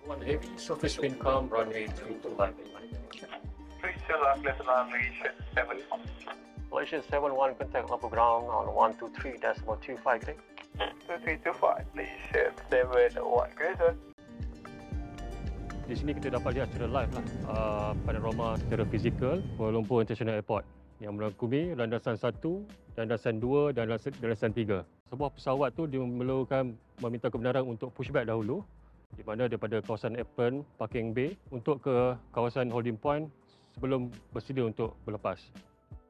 One heavy surface wind calm, runway 325. Malaysia 71, contact upper ground on 123.25, clear. 2325, Malaysia 71, clear sir. Di sini kita dapat lihat secara live lah panorama secara fizikal Kuala Lumpur International Airport yang merangkumi landasan 1, landasan 2 dan landasan 3. Sebuah pesawat tu dia memerlukan meminta kebenaran untuk pushback dahulu di mana daripada kawasan apron parking bay untuk ke kawasan holding point sebelum bersedia untuk berlepas.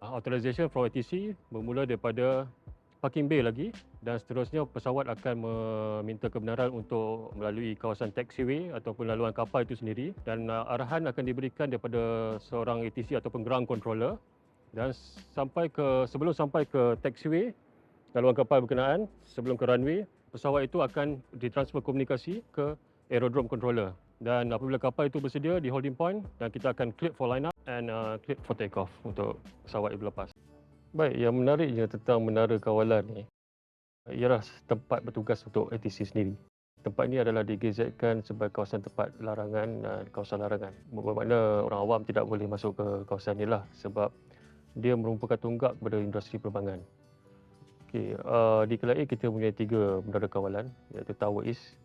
Authorization from ATC bermula daripada parking bay lagi dan seterusnya pesawat akan meminta kebenaran untuk melalui kawasan taxiway ataupun laluan kapal itu sendiri dan arahan akan diberikan daripada seorang ATC ataupun ground controller dan sebelum sampai ke taxiway laluan kapal berkenaan sebelum ke runway pesawat itu akan ditransfer komunikasi ke aerodrome controller dan apabila kapal itu bersedia di holding point dan kita akan clear for line up and clear for take off untuk pesawat itu berlepas. Baik, yang menariknya tentang menara kawalan ni ialah tempat bertugas untuk ATC sendiri. Tempat ini adalah digazetkan sebagai kawasan tempat larangan dan kawasan larangan. Bermakna orang awam tidak boleh masuk ke kawasan ini lah sebab dia merupakan tunggak kepada industri penerbangan. Okay, di KLIA kita punya 3 menara kawalan iaitu Tower East,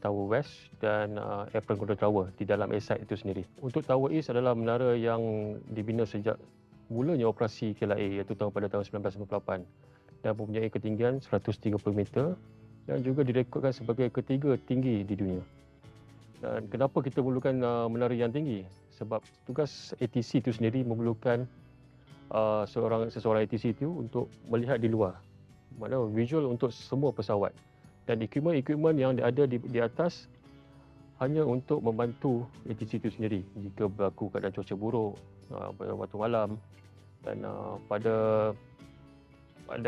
Tower West dan Apron Control Tower di dalam airside itu sendiri. Untuk Tower East adalah menara yang dibina sejak mulanya operasi KLIA iaitu pada tahun 1998 dan mempunyai ketinggian 130 meter dan juga direkodkan sebagai ketiga tinggi di dunia. Dan kenapa kita memerlukan menara yang tinggi? Sebab tugas ATC itu sendiri memerlukan seseorang ATC itu untuk melihat di luar. Maknanya visual untuk semua pesawat dan equipment yang ada di atas hanya untuk membantu ATC itu sendiri jika berlaku keadaan cuaca buruk pada waktu malam dan pada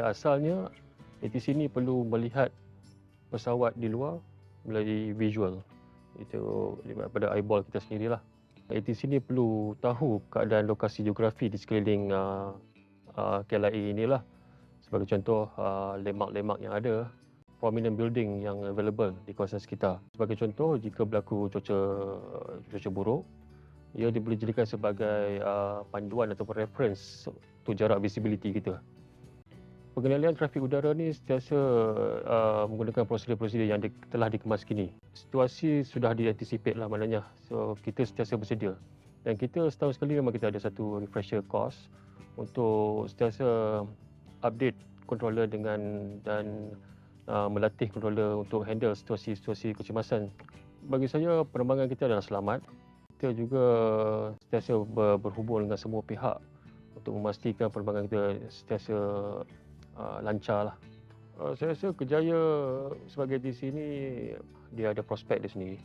asalnya ATC ini perlu melihat pesawat di luar melalui visual itu daripada eyeball kita sendirilah. ATC ini perlu tahu keadaan lokasi geografi di sekeliling KLIA inilah. Sebagai contoh, landmark-landmark yang ada, prominent building yang available di kawasan sekitar. Sebagai contoh, jika berlaku cuaca buruk, ia boleh dijadikan sebagai panduan ataupun reference untuk jarak visibility kita. Pengendalian trafik udara ni sentiasa menggunakan prosedur-prosedur yang telah dikemas kini. Situasi sudah di-anticipate lah maknanya. So, kita sentiasa bersedia. Dan kita setahun sekali memang kita ada satu refresher course untuk sentiasa update controller dan melatih controller untuk handle situasi-situasi kecemasan. Bagi saya, penerbangan kita adalah selamat. Kita juga sentiasa berhubung dengan semua pihak untuk memastikan penerbangan kita sentiasa lancar lah. Saya rasa kerjaya sebagai ATC ini dia ada prospek dia sendiri.